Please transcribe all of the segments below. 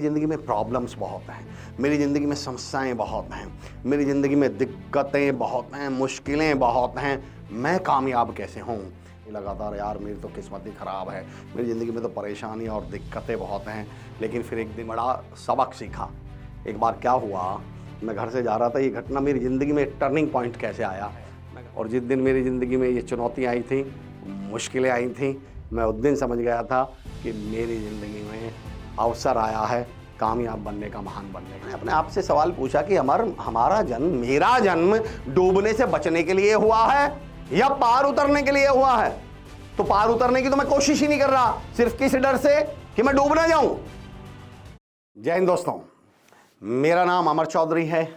ज़िंदगी में प्रॉब्लम्स बहुत हैं, मेरी ज़िंदगी में समस्याएं बहुत हैं, मेरी ज़िंदगी में दिक्कतें बहुत हैं, मुश्किलें बहुत हैं। मैं कामयाब कैसे हूँ? लगातार यार मेरी तो किस्मत ही ख़राब है, मेरी ज़िंदगी में तो परेशानी और दिक्कतें बहुत हैं। लेकिन फिर एक दिन बड़ा सबक सीखा। एक बार क्या हुआ, मैं घर से जा रहा था, ये घटना मेरी ज़िंदगी में टर्निंग पॉइंट कैसे आया। और जिस दिन मेरी ज़िंदगी में ये चुनौतियाँ आई थी, मुश्किलें आई थीं, मैं उस दिन समझ गया था कि मेरी ज़िंदगी में अवसर आया है कामयाब बनने का, महान बनने का। अपने आप से सवाल पूछा कि हमारा जन्म, मेरा जन्म डूबने से बचने के लिए हुआ है या पार उतरने के लिए हुआ है? तो पार उतरने की तो मैं कोशिश ही नहीं कर रहा, सिर्फ किस डर से कि मैं डूब ना जाऊं। जय हिंद दोस्तों, मेरा नाम अमर चौधरी है।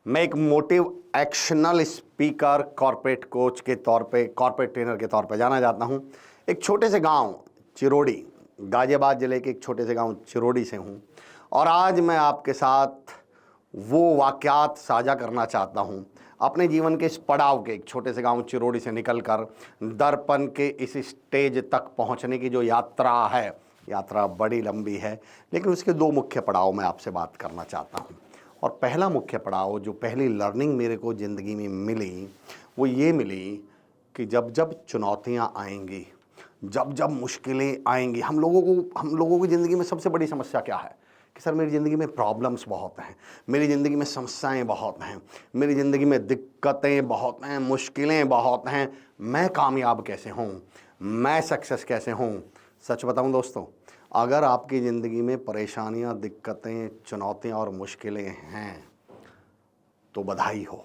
मैं एक मोटिव एक्शनल स्पीकर, कॉर्पोरेट कोच के तौर पे, कॉर्पोरेट ट्रेनर के तौर पे जाना जाता हूं। एक छोटे से गांव चिरोड़ी, गाजियाबाद जिले के एक छोटे से गांव चिरोड़ी से हूं। और आज मैं आपके साथ वो वाक़यात साझा करना चाहता हूं, अपने जीवन के इस पड़ाव के, एक छोटे से गांव चिरोड़ी से निकलकर दर्पण के इस स्टेज तक पहुंचने की जो यात्रा है, यात्रा बड़ी लंबी है, लेकिन उसके दो मुख्य पड़ाव मैं आपसे बात करना चाहता हूं। और पहला मुख्य पड़ाव, जो पहली लर्निंग मेरे को ज़िंदगी में मिली, वो ये मिली कि जब जब चुनौतियाँ आएंगी, जब जब मुश्किलें आएंगी, हम लोगों की ज़िंदगी में सबसे बड़ी समस्या क्या है कि सर मेरी ज़िंदगी में प्रॉब्लम्स बहुत हैं, मेरी ज़िंदगी में समस्याएं बहुत हैं, मेरी ज़िंदगी में दिक्कतें बहुत हैं, मुश्किलें बहुत हैं। मैं कामयाब कैसे हूँ? मैं सक्सेस कैसे हूँ? सच बताऊँ दोस्तों, अगर आपकी ज़िंदगी में परेशानियाँ, दिक्कतें, चुनौतियाँ और मुश्किलें हैं तो बधाई हो।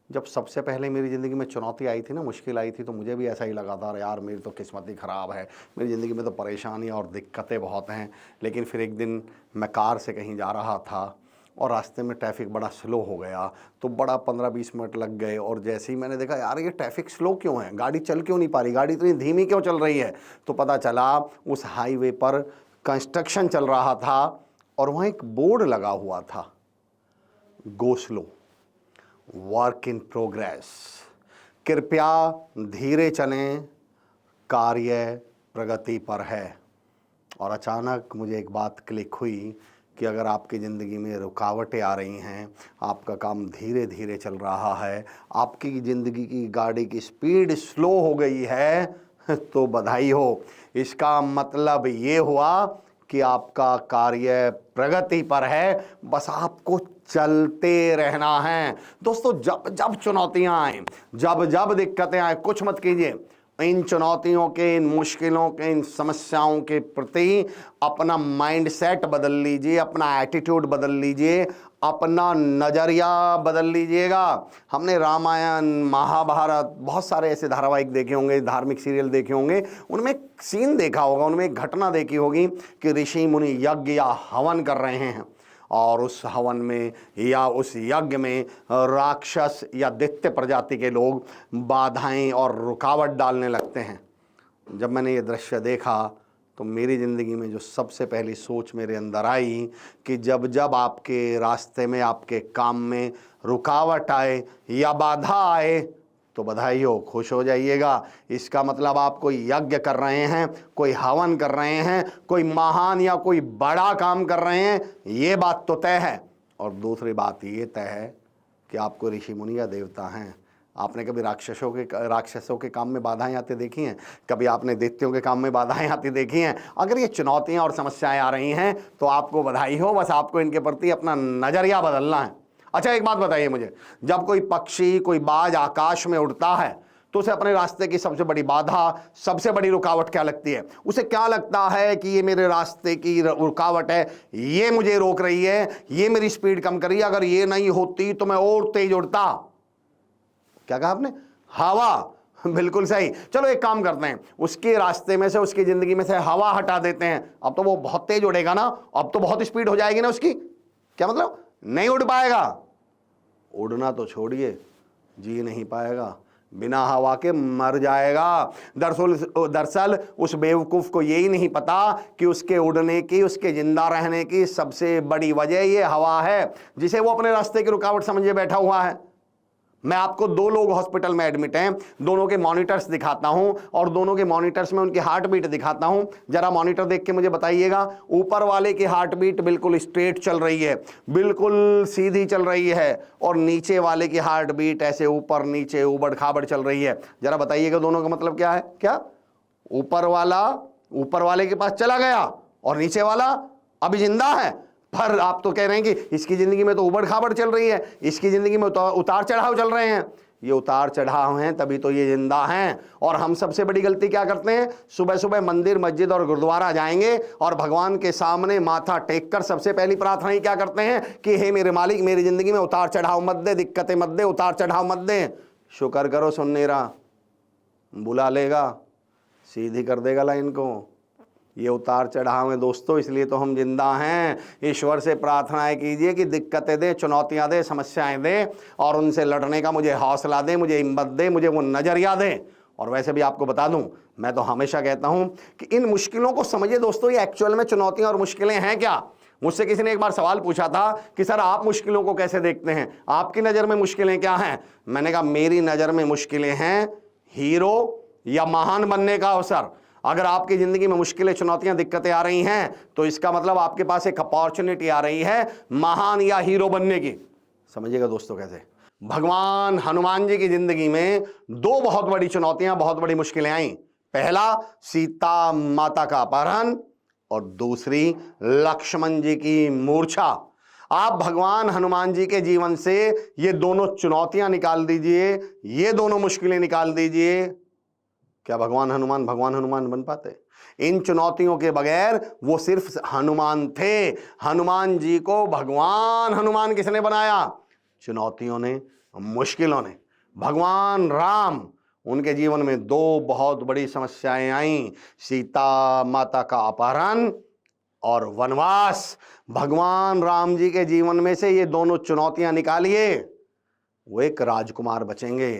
जब सबसे पहले मेरी ज़िंदगी में चुनौती आई थी ना, मुश्किल आई थी, तो मुझे भी ऐसा ही लगा था, यार मेरी तो किस्मत ही ख़राब है, मेरी ज़िंदगी में तो परेशानी और दिक्कतें बहुत हैं। लेकिन फिर एक दिन मैं कार से कहीं जा रहा था और रास्ते में ट्रैफिक बड़ा स्लो हो गया, तो बड़ा 15-20 मिनट लग गए। और जैसे ही मैंने देखा, यार ये ट्रैफिक स्लो क्यों है, गाड़ी चल क्यों नहीं पा रही, गाड़ी इतनी धीमी क्यों चल रही है, तो पता चला उस हाईवे पर कंस्ट्रक्शन चल रहा था और वहाँ एक बोर्ड लगा हुआ था, go slow, work in progress, कृपया धीरे चलें, कार्य प्रगति पर है। और अचानक मुझे एक बात क्लिक हुई कि अगर आपकी ज़िंदगी में रुकावटें आ रही हैं, आपका काम धीरे धीरे चल रहा है, आपकी ज़िंदगी की गाड़ी की स्पीड स्लो हो गई है, तो बधाई हो। इसका मतलब ये हुआ कि आपका कार्य प्रगति पर है, बस आपको चलते रहना है। दोस्तों, जब जब चुनौतियां आए, जब जब दिक्कतें आए, कुछ मत कीजिए। इन चुनौतियों के, इन मुश्किलों के, इन समस्याओं के प्रति अपना माइंडसेट बदल लीजिए, अपना एटीट्यूड बदल लीजिए, अपना नज़रिया बदल लीजिएगा। हमने रामायण, महाभारत, बहुत सारे ऐसे धारावाहिक देखे होंगे, धार्मिक सीरियल देखे होंगे, उनमें एक सीन देखा होगा, उनमें एक घटना देखी होगी कि ऋषि मुनि यज्ञ या हवन कर रहे हैं और उस हवन में या उस यज्ञ में राक्षस या दैत्य प्रजाति के लोग बाधाएं और रुकावट डालने लगते हैं। जब मैंने ये दृश्य देखा तो मेरी ज़िंदगी में जो सबसे पहली सोच मेरे अंदर आई कि जब जब आपके रास्ते में, आपके काम में रुकावट आए या बाधा आए तो बधाई हो, खुश हो जाइएगा। इसका मतलब आप कोई यज्ञ कर रहे हैं, कोई हवन कर रहे हैं, कोई महान या कोई बड़ा काम कर रहे हैं, ये बात तो तय है। और दूसरी बात ये तय है कि आपको ऋषि मुनि या देवता हैं। आपने कभी राक्षसों के काम में बाधाएं आती देखी हैं? कभी आपने दैत्यों के काम में बाधाएं आती देखी हैं? अगर ये चुनौतियां और समस्याएं आ रही हैं तो आपको बधाई हो, बस आपको इनके प्रति अपना नज़रिया बदलना है। अच्छा, एक बात बताइए मुझे, जब कोई पक्षी, कोई बाज आकाश में उड़ता है तो उसे अपने रास्ते की सबसे बड़ी बाधा, सबसे बड़ी रुकावट क्या लगती है? उसे क्या लगता है कि ये मेरे रास्ते की रुकावट है, ये मुझे रोक रही है, ये मेरी स्पीड कम कर रही है, अगर ये नहीं होती तो मैं और तेज उड़ता। क्या कहा आपने? हवा, बिल्कुल सही। चलो एक काम करते हैं, उसके रास्ते में से, उसकी जिंदगी में से हवा हटा देते हैं। अब तो वो बहुत तेज उड़ेगा ना, अब तो बहुत स्पीड हो जाएगी ना उसकी। क्या मतलब? नहीं उड़ पाएगा। उड़ना तो छोड़िए, जी नहीं पाएगा, बिना हवा के मर जाएगा। दरअसल उस बेवकूफ़ को यही नहीं पता कि उसके उड़ने की, उसके जिंदा रहने की सबसे बड़ी वजह ये हवा है, जिसे वो अपने रास्ते की रुकावट समझे बैठा हुआ है। मैं आपको दो लोग हॉस्पिटल में एडमिट हैं, दोनों के मॉनिटर्स दिखाता हूं और दोनों के मॉनिटर्स में उनकी हार्ट बीट दिखाता हूं। जरा मॉनिटर देख के मुझे बताइएगा, ऊपर वाले की हार्ट बीट बिल्कुल स्ट्रेट चल रही है, बिल्कुल सीधी चल रही है, और नीचे वाले की हार्ट बीट ऐसे ऊपर नीचे उबड़ खाबड़ चल रही है। जरा बताइएगा दोनों का मतलब क्या है? क्या ऊपर वाले के पास चला गया और नीचे वाला अभी जिंदा है? पर आप तो कह रहे हैं कि इसकी जिंदगी में तो उबड़ खाबड़ चल रही है, इसकी जिंदगी में उतार चढ़ाव चल रहे हैं। ये उतार चढ़ाव हैं तभी तो ये जिंदा हैं। और हम सबसे बड़ी गलती क्या करते हैं? सुबह सुबह मंदिर मस्जिद और गुरुद्वारा जाएंगे और भगवान के सामने माथा टेक कर सबसे पहली प्रार्थना ही क्या करते हैं कि हे मेरे मालिक, मेरी जिंदगी में उतार चढ़ाव मत दे, दिक्कतें मत दे, उतार चढ़ाव मत दे। शुक्र करो सुन नहीं रहा, बुला लेगा, सीधी कर देगा लाइन को। ये उतार चढ़ाव है दोस्तों, इसलिए तो हम जिंदा हैं। ईश्वर से प्रार्थनाएं कीजिए कि दिक्कतें दे, चुनौतियां दे, समस्याएं दे, और उनसे लड़ने का मुझे हौसला दे, मुझे हिम्मत दे, मुझे वो नजरिया दे। और वैसे भी आपको बता दूं, मैं तो हमेशा कहता हूं कि इन मुश्किलों को समझिए दोस्तों, ये एक्चुअल में चुनौतियां और मुश्किलें हैं क्या। मुझसे किसी ने एक बार सवाल पूछा था कि सर आप मुश्किलों को कैसे देखते हैं, आपकी नज़र में मुश्किलें क्या हैं? मैंने कहा मेरी नज़र में मुश्किलें हैं हीरो या महान बनने का अवसर। अगर आपकी जिंदगी में मुश्किलें, चुनौतियां, दिक्कतें आ रही हैं तो इसका मतलब आपके पास एक अपॉर्चुनिटी आ रही है महान या हीरो बनने की। समझिएगा दोस्तों कैसे। भगवान हनुमान जी की जिंदगी में दो बहुत बड़ी चुनौतियां, बहुत बड़ी मुश्किलें आई। पहला सीता माता का अपहरण और दूसरी लक्ष्मण जी की मूर्छा। आप भगवान हनुमान जी के जीवन से ये दोनों चुनौतियां निकाल दीजिए, ये दोनों मुश्किलें निकाल दीजिए, क्या भगवान हनुमान बन पाते? इन चुनौतियों के बगैर वो सिर्फ हनुमान थे। हनुमान जी को भगवान हनुमान किसने बनाया? चुनौतियों ने, मुश्किलों ने। भगवान राम, उनके जीवन में दो बहुत बड़ी समस्याएं आईं, सीता माता का अपहरण और वनवास। भगवान राम जी के जीवन में से ये दोनों चुनौतियां निकालिए, वो एक राजकुमार बचेंगे।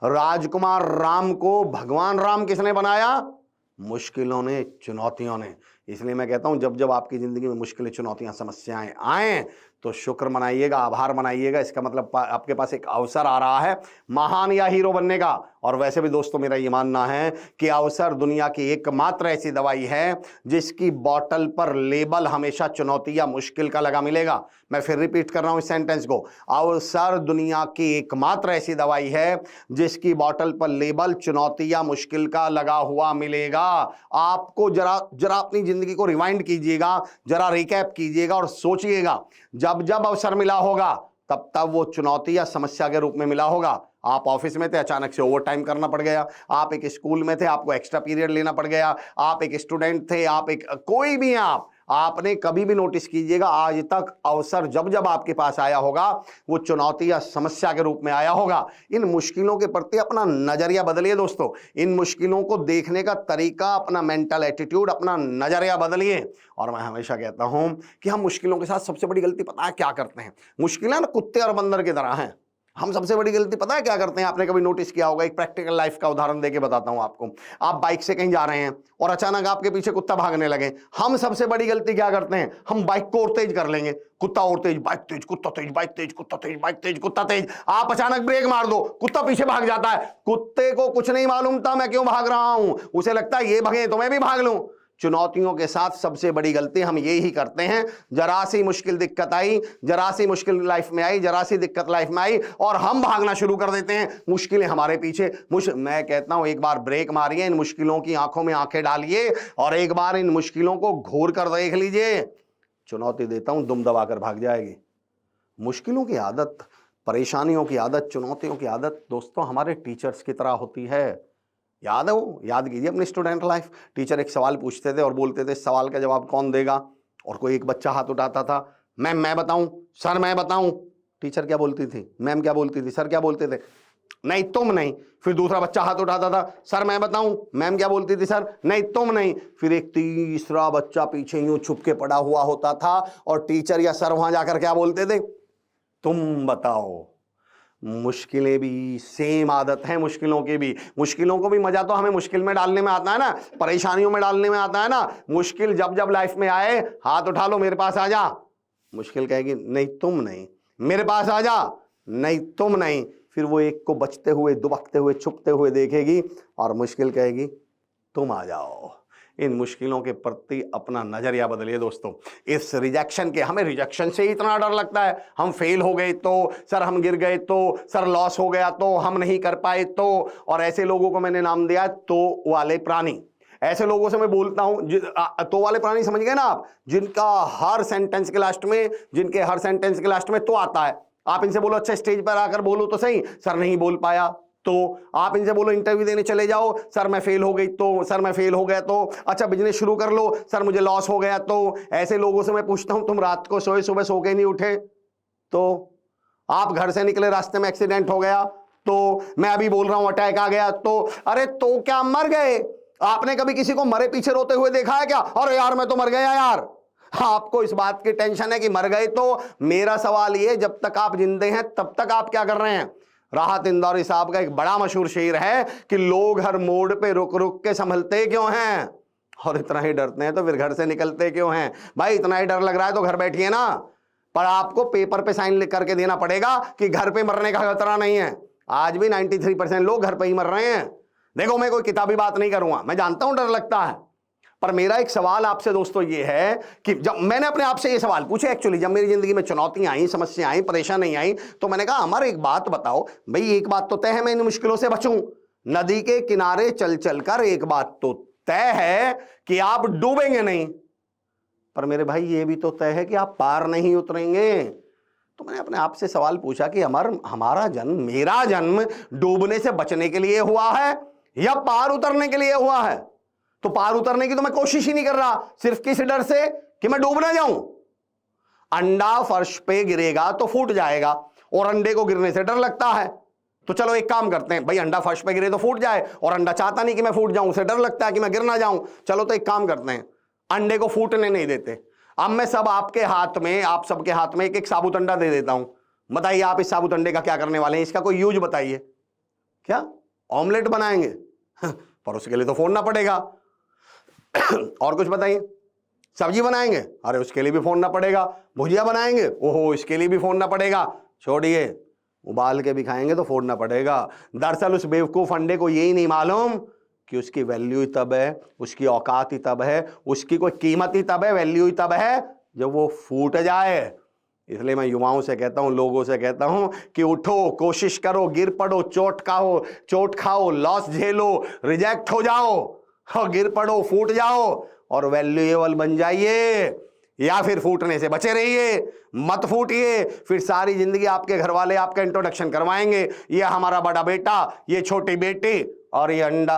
राजकुमार राम को भगवान राम किसने बनाया? मुश्किलों ने, चुनौतियों ने। इसलिए मैं कहता हूं जब जब आपकी जिंदगी में मुश्किलें, चुनौतियां, समस्याएं आए तो शुक्र मनाइएगा, आभार मनाइएगा। इसका मतलब आपके पास एक अवसर आ रहा है महान या हीरो बनने का। और वैसे भी दोस्तों मेरा ये मानना है कि अवसर दुनिया की एकमात्र ऐसी दवाई है जिसकी बॉटल पर लेबल हमेशा चुनौती या मुश्किल का लगा मिलेगा। मैं फिर रिपीट कर रहा हूं इस सेंटेंस को, अवसर दुनिया की एकमात्र ऐसी दवाई है जिसकी बॉटल पर लेबल चुनौती या मुश्किल का लगा हुआ मिलेगा। आपको जरा अपनी जिंदगी को रिवाइंड कीजिएगा, जरा रिकैप कीजिएगा और सोचिएगा, जब जब अवसर मिला होगा तब तब वो चुनौती या समस्या के रूप में मिला होगा। आप ऑफिस में थे, अचानक से ओवर टाइम करना पड़ गया। आप एक स्कूल में थे, आपको एक्स्ट्रा पीरियड लेना पड़ गया। आप एक स्टूडेंट थे, आप एक कोई भी हैं, आपने कभी भी नोटिस कीजिएगा आज तक अवसर जब जब आपके पास आया होगा वो चुनौती या समस्या के रूप में आया होगा। इन मुश्किलों के प्रति अपना नजरिया बदलिए दोस्तों, इन मुश्किलों को देखने का तरीका, अपना मेंटल एटीट्यूड, अपना नजरिया बदलिए। और मैं हमेशा कहता हूं कि हम मुश्किलों के साथ सबसे बड़ी गलती पता है क्या करते हैं? मुश्किलें ना कुत्ते और बंदर की तरह हैं। हम सबसे बड़ी गलती पता है क्या करते हैं? आपने कभी नोटिस किया होगा, एक प्रैक्टिकल लाइफ का उदाहरण देके बताता हूं आपको। आप बाइक से कहीं जा रहे हैं और अचानक आपके पीछे कुत्ता भागने लगे। हम सबसे बड़ी गलती क्या करते हैं? हम बाइक को और तेज कर लेंगे, कुत्ता और तेज, बाइक तेज, कुत्ता तेज, बाइक तेज, कुत्ता तेज, बाइक तेज, कुत्ता तेज। आप अचानक ब्रेक मार दो, कुत्ता पीछे भाग जाता है। कुत्ते को कुछ नहीं मालूम था मैं क्यों भाग रहा हूं, उसे लगता है ये भागे तो मैं भी भाग लूं। चुनौतियों के साथ सबसे बड़ी गलती हम ये ही करते हैं, जरा सी मुश्किल दिक्कत आई, जरा सी मुश्किल लाइफ में आई, जरा सी दिक्कत लाइफ में आई और हम भागना शुरू कर देते हैं। मुश्किलें हमारे पीछे। मैं कहता हूं एक बार ब्रेक मारिए, इन मुश्किलों की आंखों में आंखें डालिए और एक बार इन मुश्किलों को घूर कर देख लीजिए। चुनौती देता हूं, दुम दबाकर भाग जाएगी। मुश्किलों की आदत, परेशानियों की आदत, चुनौतियों की आदत दोस्तों हमारे टीचर्स की तरह होती है। याद है वो? याद कीजिए अपनी स्टूडेंट लाइफ। टीचर एक सवाल पूछते थे और बोलते थे सवाल का जवाब कौन देगा, और कोई एक बच्चा हाथ उठाता था, मैम मैं बताऊं, सर मैं बताऊं। टीचर क्या बोलती थी, मैम क्या बोलती थी, सर क्या बोलते थे, नहीं तुम नहीं। फिर दूसरा बच्चा हाथ उठाता था, सर मैं बताऊं, मैम क्या बोलती थी, सर नहीं तुम नहीं। फिर एक तीसरा बच्चा पीछे यूं छुप के पड़ा हुआ होता था और टीचर या सर वहां जाकर क्या बोलते थे, तुम बताओ। मुश्किलें भी सेम आदत है, मुश्किलों की भी। मुश्किलों को भी मजा तो हमें मुश्किल में डालने में आता है ना, परेशानियों में डालने में आता है ना। मुश्किल जब जब लाइफ में आए हाथ उठा लो, मेरे पास आ जा। मुश्किल कहेगी नहीं तुम नहीं, मेरे पास आ जा, नहीं तुम नहीं। फिर वो एक को बचते हुए, दुबकते हुए, छुपते हुए देखेगी और मुश्किल कहेगी तुम आ जाओ। इन मुश्किलों के प्रति अपना नजरिया बदलिए दोस्तों। इस रिजेक्शन के, हमें रिजेक्शन से ही इतना डर लगता है। हम फेल हो गए तो, सर हम गिर गए तो, सर लॉस हो गया तो, हम नहीं कर पाए तो, और ऐसे लोगों को मैंने नाम दिया तो वाले प्राणी। ऐसे लोगों से मैं बोलता हूं, तो वाले प्राणी समझ गए ना आप, जिनका हर सेंटेंस के लास्ट में, जिनके हर सेंटेंस के लास्ट में तो आता है। आप इनसे बोलो अच्छा स्टेज पर आकर बोलो तो सही, सर नहीं बोल पाया तो। आप इनसे बोलो इंटरव्यू देने चले जाओ, सर मैं फेल हो गई तो, सर मैं फेल हो गया तो। अच्छा बिजनेस शुरू कर लो, सर मुझे लॉस हो गया तो। ऐसे लोगों से मैं पूछता हूं तुम रात को सोए, सुबह सो के नहीं उठे तो? आप घर से निकले, रास्ते में एक्सीडेंट हो गया तो? मैं अभी बोल रहा हूं अटैक आ गया तो? अरे तो क्या मर गए? आपने कभी किसी को मरे पीछे रोते हुए देखा है क्या? अरे यार मैं तो मर गया यार। आपको इस बात की टेंशन है कि मर गए तो। मेरा सवाल ये, जब तक आप जिंदे हैं तब तक आप क्या कर रहे हैं? राहत इंदौरी साहब का एक बड़ा मशहूर शेर है कि लोग हर मोड़ पे रुक रुक के संभलते क्यों हैं, और इतना ही डरते हैं तो फिर घर से निकलते क्यों हैं? भाई इतना ही डर लग रहा है तो घर बैठिए ना, पर आपको पेपर पे साइन लिख करके देना पड़ेगा कि घर पे मरने का खतरा नहीं है। आज भी 93% लोग घर पे ही मर रहे हैं। देखो मैं कोई किताबी बात नहीं करूंगा, मैं जानता हूं डर लगता है, पर मेरा एक सवाल आपसे दोस्तों ये है कि जब मैंने अपने आप से ये सवाल पूछे, एक्चुअली जब मेरी जिंदगी में चुनौतियां आई, समस्या आई, परेशानी आई, तो मैंने कहा अमर एक बात बताओ भाई, एक बात तो तय है मैं इन मुश्किलों से बचूं। नदी के किनारे चल चल कर एक बात तो तय है कि आप डूबेंगे नहीं, पर मेरे भाई ये भी तो तय है कि आप पार नहीं उतरेंगे। तो मैंने अपने आप से सवाल पूछा कि अमर हमारा जन्म, मेरा जन्म डूबने से बचने के लिए हुआ है या पार उतरने के लिए हुआ है? तो पार उतरने की तो मैं कोशिश ही नहीं कर रहा, सिर्फ किस डर से कि मैं डूब ना जाऊं। अंडा फर्श पे गिरेगा तो फूट जाएगा, और अंडे को गिरने से डर लगता है। तो चलो एक काम करते हैं भाई, अंडा फर्श पे गिरे तो फूट जाए, और अंडा चाहता नहीं कि मैं फूट जाऊं, उसे डर लगता है कि मैं गिर ना जाऊं। चलो तो एक काम करते हैं, अंडे को फूटने नहीं देते। अब मैं सब आपके हाथ में, आप सबके हाथ में एक एक साबुत अंडा दे देता हूं। बताइए आप इस साबुत अंडे का क्या करने वाले हैं? इसका कोई यूज बताइए। क्या ऑमलेट बनाएंगे? पर उसके लिए तो फोड़ना पड़ेगा। और कुछ बताइए। सब्जी बनाएंगे? अरे उसके लिए भी फोड़ना पड़ेगा। भुजिया बनाएंगे? ओहो इसके लिए भी फोड़ना पड़ेगा। छोड़िए, उबाल के भी खाएंगे तो फोड़ना पड़ेगा। दरअसल उस बेवकूफ अंडे को यही नहीं मालूम कि उसकी वैल्यू ही तब है, उसकी औकात ही तब है, उसकी कोई कीमत ही तब है, वैल्यू ही तब है जब वो फूट जाए। इसलिए मैं युवाओं से कहता हूं, लोगों से कहता हूं कि उठो, कोशिश करो, गिर पड़ो, चोट खाओ, लॉस झेलो, रिजेक्ट हो जाओ, और गिर पड़ो, फूट जाओ, और वैल्यूएबल बन जाइए, या फिर फूटने से बचे रहिए। मत फूटिए, फिर सारी जिंदगी आपके घर वाले आपका इंट्रोडक्शन करवाएंगे, ये हमारा बड़ा बेटा, ये छोटी बेटी, और ये अंडा।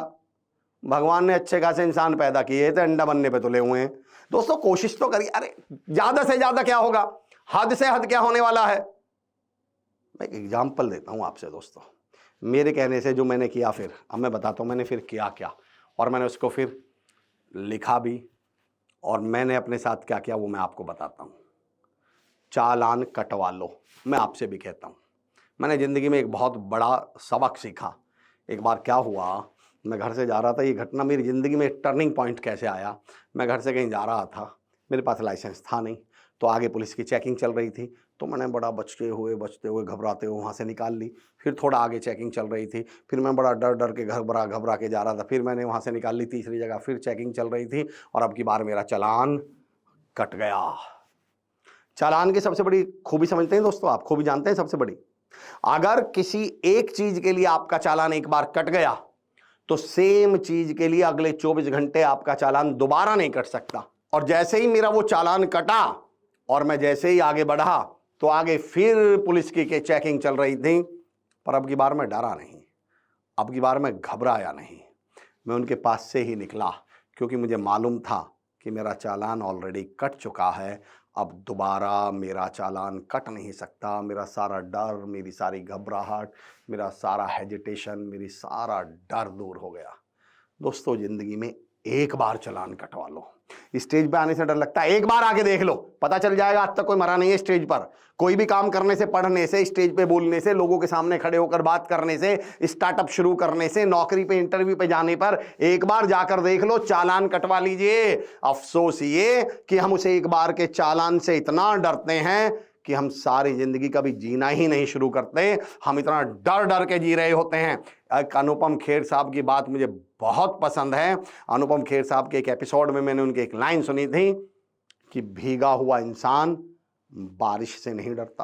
भगवान ने अच्छे खासे इंसान पैदा किए थे, अंडा बनने पे तुले हुए हैं। दोस्तों कोशिश तो करिए। अरे ज्यादा से ज्यादा क्या होगा, हद से हद क्या होने वाला है? मैं एक एग्जाम्पल देता हूं आपसे दोस्तों, मेरे कहने से जो मैंने किया, फिर अब मैं बताता हूं मैंने फिर किया क्या, और मैंने उसको फिर लिखा भी, और मैंने अपने साथ क्या किया वो मैं आपको बताता हूं। चालान कटवा लो, मैं आपसे भी कहता हूं। मैंने ज़िंदगी में एक बहुत बड़ा सबक सीखा। एक बार क्या हुआ, मैं घर से जा रहा था, ये घटना मेरी ज़िंदगी में टर्निंग पॉइंट कैसे आया। मैं घर से कहीं जा रहा था, मेरे पास लाइसेंस था नहीं, तो आगे पुलिस की चेकिंग चल रही थी, तो मैंने बड़ा बचते हुए घबराते हुए वहाँ से निकाल ली। फिर थोड़ा आगे चेकिंग चल रही थी, फिर मैं बड़ा डर के घबरा के जा रहा था, फिर मैंने वहाँ से निकाल ली। तीसरी जगह फिर चेकिंग चल रही थी, और अब की बार मेरा चालान कट गया। चालान की सबसे बड़ी खूबी समझते हैं दोस्तों, आप खूबी जानते हैं सबसे बड़ी, अगर किसी एक चीज के लिए आपका चालान एक बार कट गया तो सेम चीज के लिए अगले 24 घंटे आपका चालान दोबारा नहीं कट सकता। और जैसे ही मेरा वो चालान कटा और मैं जैसे ही आगे बढ़ा तो आगे फिर पुलिस की चेकिंग चल रही थी, पर अब की बार मैं डरा नहीं, अब की बार मैं घबराया नहीं, मैं उनके पास से ही निकला, क्योंकि मुझे मालूम था कि मेरा चालान ऑलरेडी कट चुका है, अब दोबारा मेरा चालान कट नहीं सकता। मेरा सारा डर, मेरी सारी घबराहट, मेरा सारा हेजिटेशन, मेरी सारा डर दूर हो गया। दोस्तों ज़िंदगी में एक बार चालान कटवा लो। स्टेज पे आने से डर लगता है, एक बार आके देख लो, पता चल जाएगा। आज तक कोई मरा नहीं है स्टेज पर। कोई भी काम करने से, पढ़ने से, स्टेज पे बोलने से, लोगों के सामने खड़े होकर बात करने से, स्टार्टअप शुरू करने से, नौकरी पे, इंटरव्यू पे जाने पर एक बार जाकर देख लो, चालान कटवा लीजिए। अफसोस ये कि हम उसे एक बार के चालान से इतना डरते हैं कि हम सारी जिंदगी कभी जीना ही नहीं शुरू करते, हम इतना डर डर के जी रहे होते हैं। एक अनुपम खेर साहब की बात मुझे बहुत पसंद है। अनुपम खेर साहब के एक एपिसोड में मैंने उनकी एक लाइन सुनी थी कि भीगा हुआ इंसान बारिश से नहीं डरता।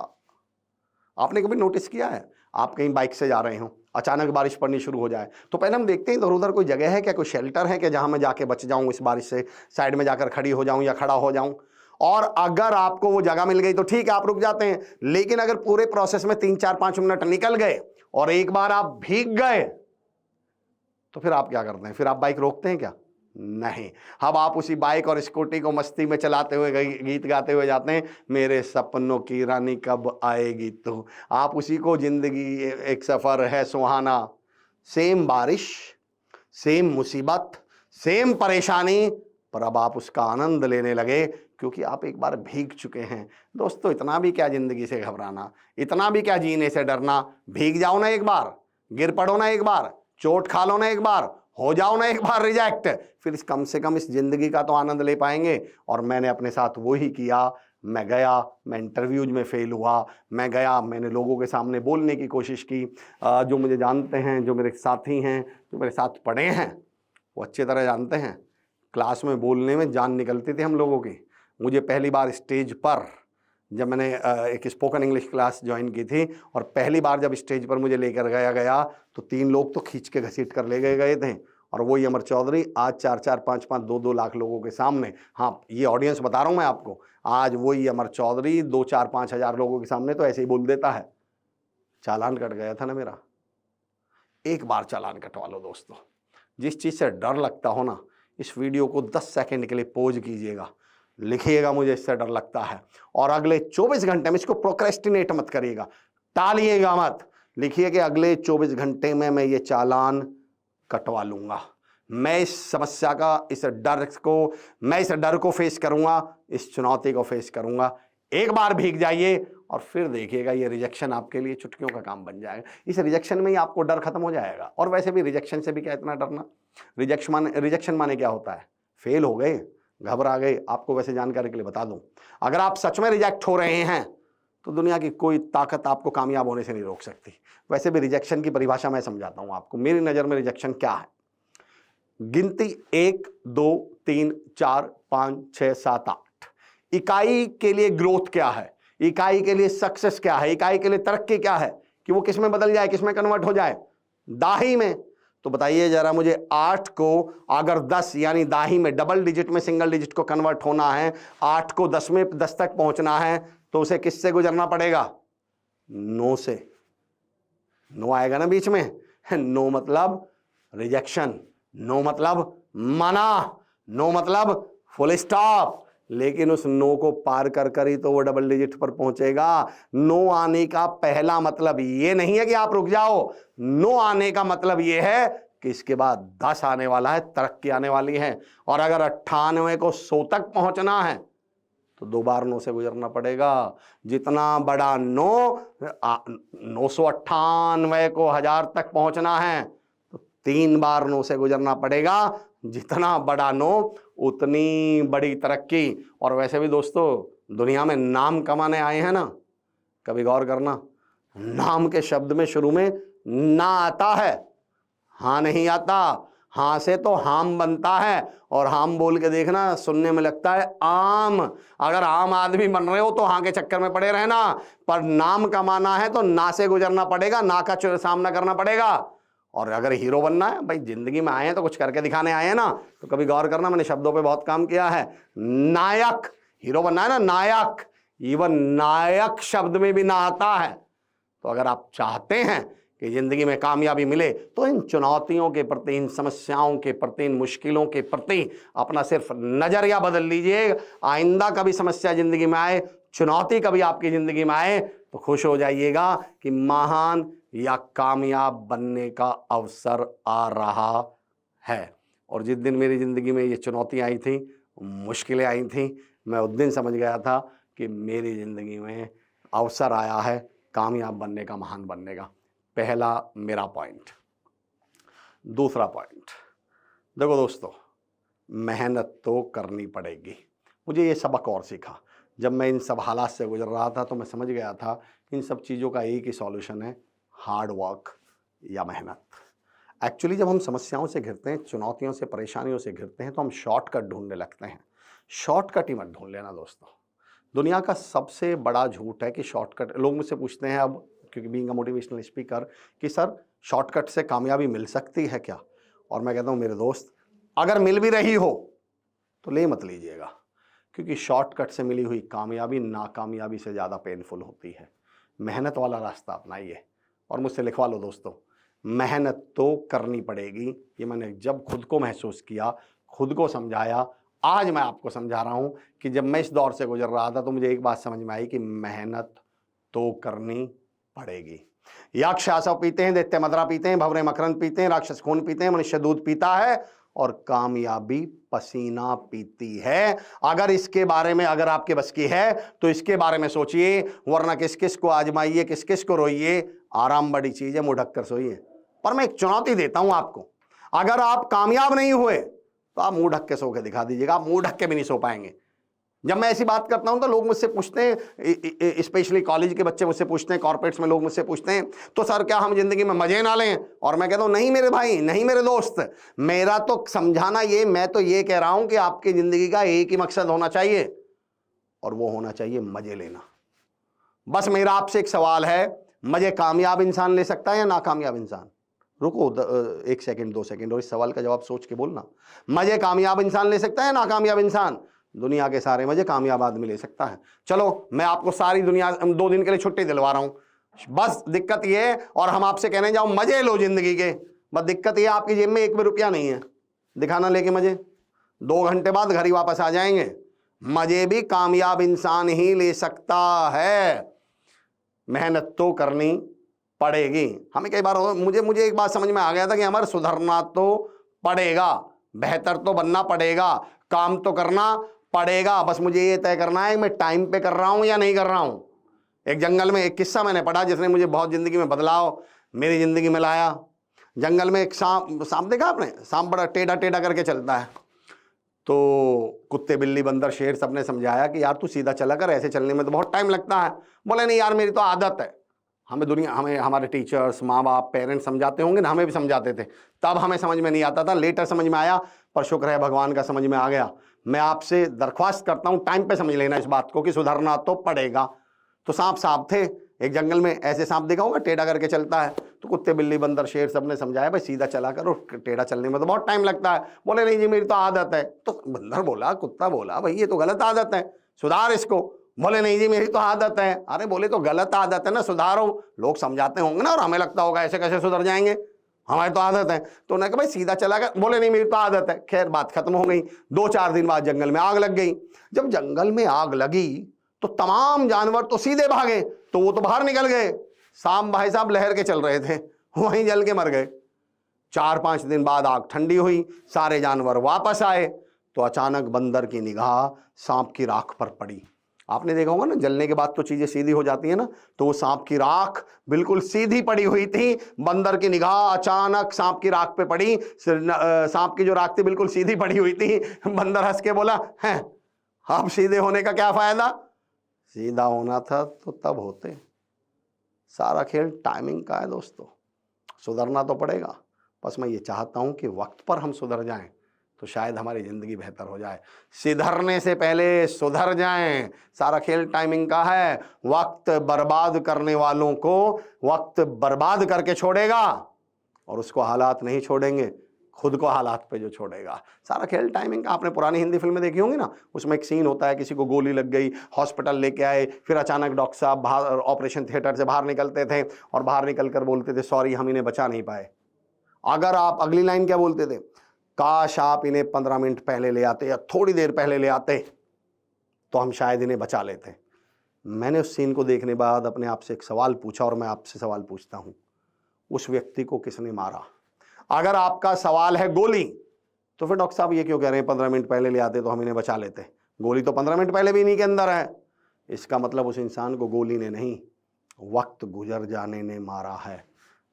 आपने कभी नोटिस किया है, आप कहीं बाइक से जा रहे हो, अचानक बारिश पड़नी शुरू हो जाए तो पहले हम देखते हैं इधर उधर कोई जगह है क्या, कोई शेल्टर है क्या जहां मैं जाके बच जाऊं इस बारिश से, साइड में जाकर खड़ी हो जाऊं या खड़ा हो जाऊं। और अगर आपको वो जगह मिल गई तो ठीक है, आप रुक जाते हैं। लेकिन अगर पूरे प्रोसेस में 3-4-5 मिनट निकल गए और एक बार आप भीग गए तो फिर आप क्या करते हैं? फिर आप बाइक रोकते हैं क्या? नहीं। अब आप उसी बाइक और स्कूटी को मस्ती में चलाते हुए गीत गाते हुए जाते हैं, मेरे सपनों की रानी कब आएगी तू। आप उसी को जिंदगी एक सफर है सुहाना, सेम बारिश, सेम मुसीबत, सेम परेशानी, पर अब आप उसका आनंद लेने लगे क्योंकि आप एक बार भीग चुके हैं। दोस्तों, इतना भी क्या जिंदगी से घबराना, इतना भी क्या जीने से डरना। भीग जाओ ना एक बार, गिर पड़ो ना एक बार, चोट खा लो ना एक बार, हो जाओ ना एक बार रिजेक्ट, फिर कम से कम इस जिंदगी का तो आनंद ले पाएंगे। और मैंने अपने साथ वो ही किया। मैं गया, मैं इंटरव्यूज में फेल हुआ, मैं गया, मैंने लोगों के सामने बोलने की कोशिश की। जो मुझे जानते हैं, जो मेरे साथी हैं, जो मेरे साथ पढ़े हैं, वो अच्छे तरह जानते हैं, क्लास में बोलने में जान निकलती थी हम लोगों की। मुझे पहली बार स्टेज पर, जब मैंने एक स्पोकन इंग्लिश क्लास ज्वाइन की थी और पहली बार जब स्टेज पर मुझे लेकर गया तो 3 लोग तो खींच के घसीट कर ले गए थे। और वही अमर चौधरी आज 4-4, 5-5, 2-2 लाख लोगों के सामने, हाँ ये ऑडियंस बता रहा हूँ मैं आपको, आज वही अमर चौधरी 2, 4, 5 हजार लोगों के सामने तो ऐसे ही बोल देता है। चालान कट गया था ना मेरा। एक बार चालान कटवा लो दोस्तों। जिस चीज़ से डर लगता हो ना, इस वीडियो को 10 सेकंड के लिए पॉज कीजिएगा, लिखिएगा मुझे इससे डर लगता है, और अगले 24 घंटे में इसको प्रोक्रेस्टिनेट मत करिएगा, टालिएगा मत। लिखिए कि अगले 24 घंटे में मैं ये चालान कटवा लूंगा। मैं इस समस्या का, मैं इस डर को फेस करूंगा, इस चुनौती को फेस करूंगा। एक बार भीग जाइए और फिर देखिएगा ये रिजेक्शन आपके लिए चुटकियों का काम बन जाएगा। इस रिजेक्शन में ही आपको डर खत्म हो जाएगा। और वैसे भी रिजेक्शन से भी क्या इतना डरना। रिजेक्शन माने क्या होता है? फेल हो गए, घबरा गए। आपको वैसे जानकारी के लिए बता दूं, अगर आप सच में रिजेक्ट हो रहे हैं तो दुनिया की कोई ताकत आपको कामयाब होने से नहीं रोक सकती। वैसे भी रिजेक्शन की परिभाषा मैं समझाता हूं आपको। मेरी नज़र में रिजेक्शन क्या है? गिनती 1, 2, 3, 4, 5, 6, 7, 8। इकाई के लिए ग्रोथ क्या है? इकाई के लिए सक्सेस क्या है? इकाई के लिए तरक्की क्या है? कि वो किस में बदल जाए, किस में कन्वर्ट हो जाए? दाही में। तो बताइए जरा मुझे, 8 को अगर 10 यानी दाही में, डबल डिजिट में सिंगल डिजिट को कन्वर्ट होना है, 8 को 10 में 10 तक पहुंचना है, तो उसे किससे गुजरना पड़ेगा? 9 से। 9 आएगा ना बीच में। 9 मतलब रिजेक्शन, 9 मतलब मना, 9 मतलब फुल स्टॉप। लेकिन उस 9 को पार कर कर ही तो वो डबल डिजिट पर पहुंचेगा। 9 आने का पहला मतलब ये नहीं है कि आप रुक जाओ। 9 आने का मतलब ये है कि इसके बाद 10 आने वाला है, तरक्की आने वाली है। और अगर 98 को 100 तक पहुंचना है तो 2 बार 9 से गुजरना पड़ेगा। जितना बड़ा 998 को 1000 तक पहुंचना है तो 3 बार 9 से गुजरना पड़ेगा। जितना बड़ा 9 उतनी बड़ी तरक्की। और वैसे भी दोस्तों, दुनिया में नाम कमाने आए हैं ना, कभी गौर करना, नाम के शब्द में शुरू में ना आता है, हाँ नहीं आता। हाँ से तो हाम बनता है, और हाम बोल के देखना, सुनने में लगता है आम। अगर आम आदमी बन रहे हो तो हाँ के चक्कर में पड़े रहना, पर नाम कमाना है तो ना से गुजरना पड़ेगा, ना का सामना करना पड़ेगा। और अगर हीरो बनना है, भाई जिंदगी में आए हैं तो कुछ करके दिखाने आए हैं ना, तो कभी गौर करना, मैंने शब्दों पे बहुत काम किया है। नायक, हीरो बनना है ना, नायक, इवन नायक शब्द में भी ना आता है। तो अगर आप चाहते हैं कि जिंदगी में कामयाबी मिले तो इन चुनौतियों के प्रति, इन समस्याओं के प्रति, इन मुश्किलों के प्रति अपना सिर्फ नजरिया बदल लीजिए। आइंदा कभी समस्या जिंदगी में आए, चुनौती कभी आपकी जिंदगी में आए, तो खुश हो जाइएगा कि महान या कामयाब बनने का अवसर आ रहा है। और जिस दिन मेरी जिंदगी में ये चुनौतियां आई थी, मुश्किलें आई थी, मैं उस दिन समझ गया था कि मेरी जिंदगी में अवसर आया है कामयाब बनने का, महान बनने का। पहला मेरा पॉइंट। दूसरा पॉइंट, देखो दोस्तों, मेहनत तो करनी पड़ेगी। मुझे ये सबक और सीखा, जब मैं इन सब हालात से गुजर रहा था तो मैं समझ गया था इन सब चीज़ों का एक ही सॉल्यूशन है, हार्ड वर्क या मेहनत। एक्चुअली जब हम समस्याओं से घिरते हैं, चुनौतियों से, परेशानियों से घिरते हैं तो हम शॉर्टकट ढूंढने लगते हैं। शॉर्टकट ही मत ढूंढ लेना दोस्तों। दुनिया का सबसे बड़ा झूठ है कि शॉर्टकट, लोग मुझसे पूछते हैं अब, क्योंकि बीइंग अ मोटिवेशनल स्पीकर, कि सर शॉर्टकट से कामयाबी मिल सकती है क्या? और मैं कहता हूँ मेरे दोस्त, अगर मिल भी रही हो तो ले मत लीजिएगा, क्योंकि शॉर्टकट से मिली हुई कामयाबी नाकामयाबी से ज़्यादा पेनफुल होती है। मेहनत वाला रास्ता अपनाइए। और मुझसे लिखवा लो दोस्तों, मेहनत तो करनी पड़ेगी। ये मैंने जब खुद को महसूस किया, खुद को समझाया, आज मैं आपको समझा रहा हूँ कि जब मैं इस दौर से गुजर रहा था तो मुझे एक बात समझ में आई कि मेहनत तो करनी पड़ेगी। यक्ष आसव पीते हैं, दैत्य मदरा पीते हैं, भंवरे मकरंद पीते हैं, राक्षस खून पीते हैं, मनुष्य दूध पीता है और कामयाबी पसीना पीती है। अगर इसके बारे में, अगर आपके बस की है तो इसके बारे में सोचिए, वरना किस किस को आजमाइए, किस किस को रोइए। आराम बड़ी चीज है, मुंह ढक कर सोइए। पर मैं एक चुनौती देता हूं आपको, अगर आप कामयाब नहीं हुए तो आप मुंह ढक के सो के दिखा दीजिएगा। आप मुंह ढक के भी नहीं सो पाएंगे। जब मैं ऐसी बात करता हूं तो लोग मुझसे पूछते हैं, स्पेशली कॉलेज के बच्चे मुझसे पूछते हैं, कॉर्पोरेट्स में लोग मुझसे पूछते हैं, तो सर क्या हम जिंदगी में मजे ना लें? और मैं कहता हूं नहीं मेरे भाई, नहीं मेरे दोस्त, मेरा तो समझाना ये, मैं तो ये कह रहा हूं कि आपकी जिंदगी का एक ही मकसद होना चाहिए और वो होना चाहिए मजे लेना। बस मेरा आपसे एक सवाल है, मजे कामयाब इंसान ले सकता है या नाकामयाब इंसान? रुको 1 सेकंड 2 सेकंड और इस सवाल का जवाब सोच के बोलना। मजे कामयाब इंसान ले सकता है, नाकामयाब इंसान? दुनिया के सारे मजे कामयाब आदमी ले सकता है। चलो मैं आपको सारी दुनिया 2 दिन के लिए छुट्टी दिलवा रहा हूं। बस दिक्कत ये है, और हम आपसे कहने जाओ मजे लो जिंदगी के, बस दिक्कत ये आपकी जेब में 1 भी रुपया नहीं है दिखाना लेके मजे। 2 घंटे बाद घर ही वापस आ जाएंगे। मजे भी कामयाब इंसान ही ले सकता है। मेहनत तो करनी पड़ेगी। हमें कई बार मुझे एक बात समझ में आ गया था कि हमारे सुधरना तो पड़ेगा, बेहतर तो बनना पड़ेगा, काम तो करना पड़ेगा। बस मुझे ये तय करना है मैं टाइम पे कर रहा हूं या नहीं कर रहा हूं। एक जंगल में एक किस्सा मैंने पढ़ा जिसने मुझे बहुत जिंदगी में बदलाव मेरी जिंदगी में लाया। जंगल में एक सांप देखा आपने? सांप बड़ा टेढ़ा टेढ़ा करके चलता है। तो कुत्ते बिल्ली बंदर शेर सबने समझाया कि यार तू सीधा चला कर, ऐसे चलने में तो बहुत टाइम लगता है। बोले नहीं यार मेरी तो आदत है। हमें हमारे टीचर्स, माँ बाप, पेरेंट्स समझाते होंगे ना, हमें भी समझाते थे, तब हमें समझ में नहीं आता था, लेटर समझ में आया, पर शुक्र है भगवान का समझ में आ गया। मैं आपसे दरख्वास्त करता हूं टाइम पे समझ लेना इस बात को कि सुधरना तो पड़ेगा। तो सांप थे एक जंगल में, ऐसे सांप देखा होगा टेढ़ा करके चलता है। तो कुत्ते बिल्ली बंदर शेर सबने समझाया भाई सीधा चला करो, टेढ़ा चलने में तो बहुत टाइम लगता है। बोले नहीं जी मेरी तो आदत है। तो बंदर बोला, कुत्ता बोला भाई ये तो गलत आदत है, सुधार इसको। बोले नहीं जी मेरी तो आदत है। अरे बोले तो गलत आदत है ना, सुधारो। लोग समझाते होंगे ना, और हमें लगता होगा ऐसे कैसे सुधर जाएंगे, हमारी तो आदत है। तो उन्होंने कहा भाई सीधा चला कर। बोले नहीं मेरी तो आदत है। खैर बात खत्म हो गई। 2-4 दिन बाद जंगल में आग लग गई। जब जंगल में आग लगी तो तमाम जानवर तो सीधे भागे, तो वो तो बाहर निकल गए। सांप भाई साहब लहर के चल रहे थे, वहीं जल के मर गए। 4-5 दिन बाद आग ठंडी हुई, सारे जानवर वापस आए, तो अचानक बंदर की निगाह सांप की राख पर पड़ी। आपने देखा होगा ना, जलने के बाद तो चीजें सीधी हो जाती है ना, तो वो सांप की राख बिल्कुल सीधी पड़ी हुई थी। बंदर की निगाह अचानक सांप की राख पे पड़ी। सांप की जो राख थी बिल्कुल सीधी पड़ी हुई थी। बंदर हंस के बोला, है अब सीधे होने का क्या फायदा? सीधा होना था तो तब होते। सारा खेल टाइमिंग का है दोस्तों। सुधरना तो पड़ेगा। बस मैं ये चाहता हूं कि वक्त पर हम सुधर जाएं तो शायद हमारी ज़िंदगी बेहतर हो जाए। सुधरने से पहले सुधर जाएं। सारा खेल टाइमिंग का है। वक्त बर्बाद करने वालों को वक्त बर्बाद करके छोड़ेगा, और उसको हालात नहीं छोड़ेंगे, खुद को हालात पे जो छोड़ेगा। सारा खेल टाइमिंग का। आपने पुरानी हिंदी फिल्में देखी होंगी ना, उसमें एक सीन होता है, किसी को गोली लग गई, हॉस्पिटल लेके आए, फिर अचानक डॉक्टर साहब बाहर ऑपरेशन थिएटर से बाहर निकलते थे और बाहर निकल कर बोलते थे सॉरी हम इन्हें बचा नहीं पाए। अगर आप अगली लाइन क्या बोलते थे, काश आप इन्हें 15 मिनट पहले ले आते या थोड़ी देर पहले ले आते तो हम शायद इन्हें बचा लेते। मैंने उस सीन को देखने बाद अपने आप से एक सवाल पूछा, और मैं आपसे सवाल पूछता हूं, उस व्यक्ति को किसने मारा? अगर आपका सवाल है गोली, तो फिर डॉक्टर साहब ये क्यों कह रहे हैं 15 मिनट पहले ले आते तो हम इन्हें बचा लेते? गोली तो 15 मिनट पहले भी इन्हीं के अंदर है। इसका मतलब उस इंसान को गोली ने नहीं, वक्त गुजर जाने ने मारा है।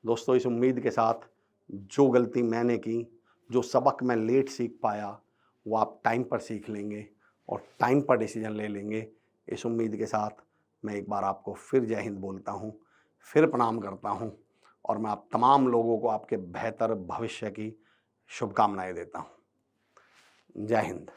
दोस्तों इस उम्मीद के साथ, जो गलती मैंने की, जो सबक मैं लेट सीख पाया, वो आप टाइम पर सीख लेंगे और टाइम पर डिसीजन ले लेंगे। इस उम्मीद के साथ मैं एक बार आपको फिर जय हिंद बोलता हूँ, फिर प्रणाम करता हूँ और मैं आप तमाम लोगों को आपके बेहतर भविष्य की शुभकामनाएं देता हूँ। जय हिंद।